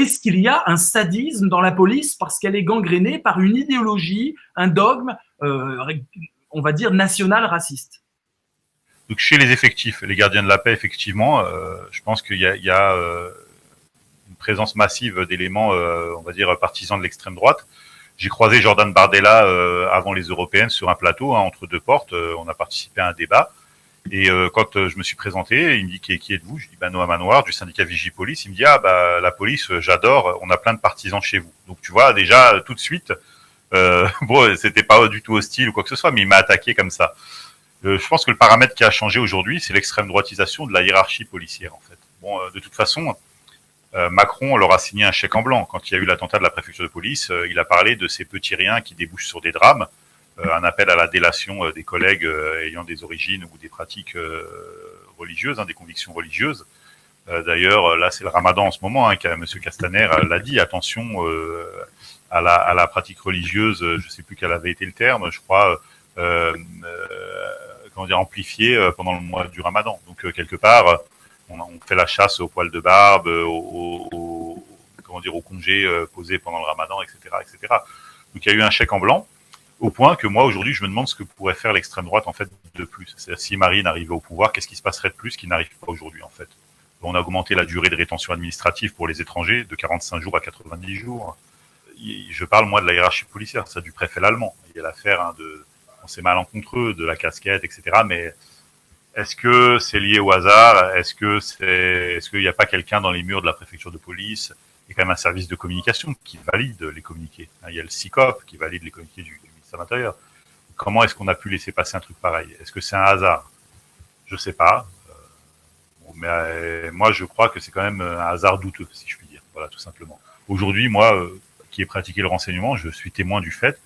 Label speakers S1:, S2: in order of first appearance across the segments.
S1: est-ce qu'il y a un sadisme dans la police parce qu'elle est gangrénée par une idéologie, un dogme, on va dire, national raciste?
S2: Donc chez les effectifs, les gardiens de la paix, effectivement, je pense qu'il y a une présence massive d'éléments, on va dire, partisans de l'extrême droite. J'ai croisé Jordan Bardella avant les européennes sur un plateau, hein, entre deux portes. On a participé à un débat. Et quand je me suis présenté, il me dit qui êtes-vous? Je dis Noam Anwar du syndicat Vigipolice. Il me dit la police, j'adore. On a plein de partisans chez vous. Donc tu vois déjà tout de suite. Bon, c'était pas du tout hostile ou quoi que ce soit, mais il m'a attaqué comme ça. Je pense que le paramètre qui a changé aujourd'hui, c'est l'extrême droitisation de la hiérarchie policière en fait. Bon, de toute façon, Macron leur a signé un chèque en blanc quand il y a eu l'attentat de la préfecture de police. Il a parlé de ces petits riens qui débouchent sur des drames. Un appel à la délation des collègues ayant des origines ou des pratiques religieuses, hein, des convictions religieuses. D'ailleurs, là, c'est le ramadan en ce moment, hein, M. Castaner l'a dit, attention à la pratique religieuse, je ne sais plus quel avait été le terme, je crois, comment dire, amplifiée pendant le mois du ramadan. Donc, quelque part, on fait la chasse aux poils de barbe, comment dire, aux congés posés pendant le ramadan, etc., etc. Donc, il y a eu un chèque en blanc. Au point que moi, aujourd'hui, je me demande ce que pourrait faire l'extrême droite, en fait, de plus. C'est-à-dire, si Marine arrivait au pouvoir, qu'est-ce qui se passerait de plus qui n'arrive pas aujourd'hui, en fait? On a augmenté la durée de rétention administrative pour les étrangers de 45 jours à 90 jours. Je parle, moi, de la hiérarchie policière, ça, du préfet l'allemand. Il y a l'affaire, hein, on s'est malencontreux, de la casquette, etc. Mais est-ce que c'est lié au hasard? Est-ce qu'il n'y a pas quelqu'un dans les murs de la préfecture de police? Il y a quand même un service de communication qui valide les communiqués. Il y a le SICOP qui valide les communiqués du ministère de l'Intérieur. Comment est-ce qu'on a pu laisser passer un truc pareil? Est-ce que c'est un hasard? Je sais pas. Mais moi, je crois que c'est quand même un hasard douteux, si je puis dire. Voilà, tout simplement. Aujourd'hui, moi, qui ai pratiqué le renseignement, je suis témoin du fait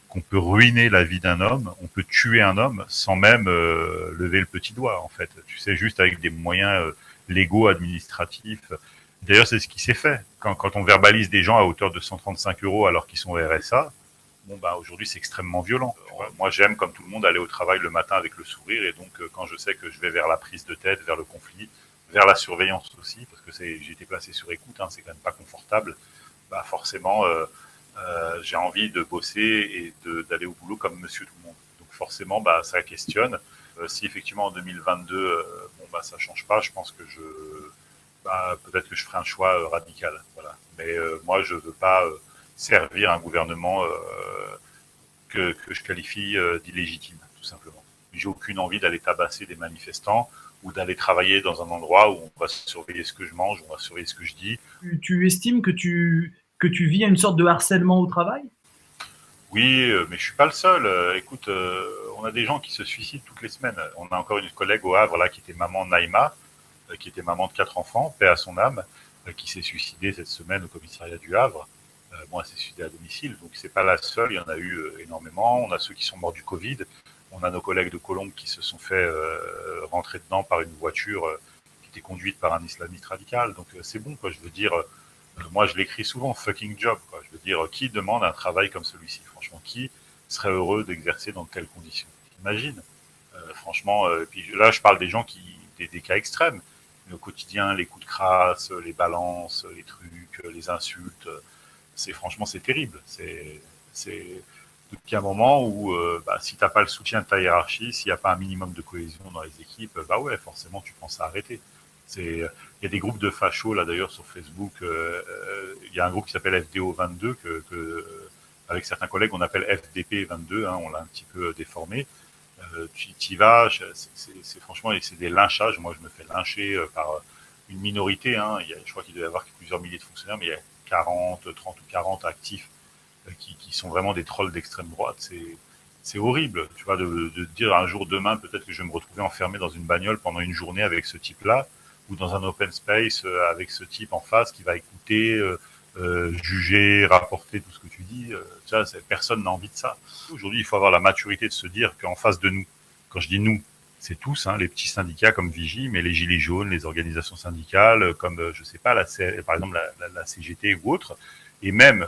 S2: qu'on peut ruiner la vie d'un homme, on peut tuer un homme sans même lever le petit doigt, en fait. Tu sais, juste avec des moyens légaux, administratifs. D'ailleurs, c'est ce qui s'est fait. Quand on verbalise des gens à hauteur de 135 € alors qu'ils sont au RSA, bon, bah, aujourd'hui, c'est extrêmement violent. Moi, j'aime, comme tout le monde, aller au travail le matin avec le sourire. Et donc, quand je sais que je vais vers la prise de tête, vers le conflit, vers la surveillance aussi, parce que j'ai été placé sur écoute, hein, c'est quand même pas confortable, bah, forcément, j'ai envie de bosser et d'aller au boulot comme monsieur tout le monde. Donc, forcément, bah, ça questionne. Si effectivement, en 2022, bon, bah, ça change pas, je pense que peut-être que je ferai un choix radical. Voilà. Mais moi, je veux pas servir un gouvernement que je qualifie d'illégitime, tout simplement. J'ai aucune envie d'aller tabasser des manifestants ou d'aller travailler dans un endroit où on va surveiller ce que je mange, on va surveiller ce que je dis.
S1: Tu estimes que tu vis une sorte de harcèlement au travail?
S2: Oui, mais je suis pas le seul. Écoute, on a des gens qui se suicident toutes les semaines. On a encore une collègue au Havre là qui était maman Naïma, qui était maman de 4 enfants, paix à son âme, qui s'est suicidée cette semaine au commissariat du Havre. Bon, elle s'est suicidée à domicile, donc c'est pas la seule. Il y en a eu énormément. On a ceux qui sont morts du Covid. On a nos collègues de Colombes qui se sont fait rentrer dedans par une voiture qui était conduite par un islamiste radical. Donc c'est bon, quoi. Je veux dire, moi je l'écris souvent, fucking job, quoi. Je veux dire, qui demande un travail comme celui-ci? Franchement, qui serait heureux d'exercer dans de telles conditions? Imagine. Franchement, puis là je parle des gens des cas extrêmes. Mais au quotidien, les coups de crasse, les balances, les trucs, les insultes, c'est terrible. Donc il y a un moment où bah, si t'as pas le soutien de ta hiérarchie, s'il n'y a pas un minimum de cohésion dans les équipes, bah ouais, forcément tu penses à arrêter. Il y a des groupes de fachos là d'ailleurs sur Facebook. Il y a un groupe qui s'appelle FDO 22 avec certains collègues on appelle FDP 22. Hein, on l'a un petit peu déformé. Tu y vas, c'est franchement c'est des lynchages. Moi je me fais lyncher par une minorité. Hein. Je crois qu'il doit y avoir plusieurs milliers de fonctionnaires, mais il y a 30 ou 40 actifs qui sont vraiment des trolls d'extrême droite. C'est horrible, tu vois, de dire un jour, demain, peut-être que je vais me retrouver enfermé dans une bagnole pendant une journée avec ce type-là, ou dans un open space avec ce type en face qui va écouter, juger, rapporter tout ce que tu dis. Tu vois, personne n'a envie de ça. Aujourd'hui, il faut avoir la maturité de se dire qu'en face de nous, quand je dis nous, c'est tous, hein, les petits syndicats comme Vigie, mais les gilets jaunes, les organisations syndicales, comme, je sais pas, par exemple la CGT ou autre, et même,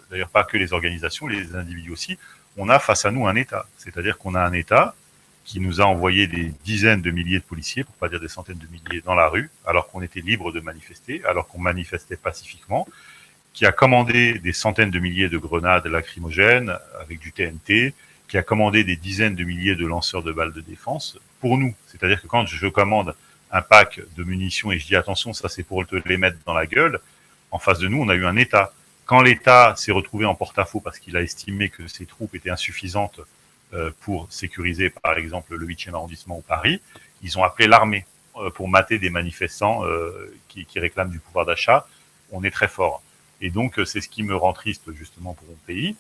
S2: d'ailleurs pas que les organisations, les individus aussi, on a face à nous un État. C'est-à-dire qu'on a un État qui nous a envoyé des dizaines de milliers de policiers, pour pas dire des centaines de milliers, dans la rue, alors qu'on était libre de manifester, alors qu'on manifestait pacifiquement, qui a commandé des centaines de milliers de grenades lacrymogènes avec du TNT, qui a commandé des dizaines de milliers de lanceurs de balles de défense pour nous. C'est-à-dire que quand je commande un pack de munitions et je dis attention, ça c'est pour te les mettre dans la gueule, en face de nous, on a eu un État. Quand l'État s'est retrouvé en porte-à-faux parce qu'il a estimé que ses troupes étaient insuffisantes pour sécuriser, par exemple, le 8e arrondissement ou Paris, ils ont appelé l'armée pour mater des manifestants qui réclament du pouvoir d'achat. On est très fort. Et donc, c'est ce qui me rend triste, justement, pour mon pays.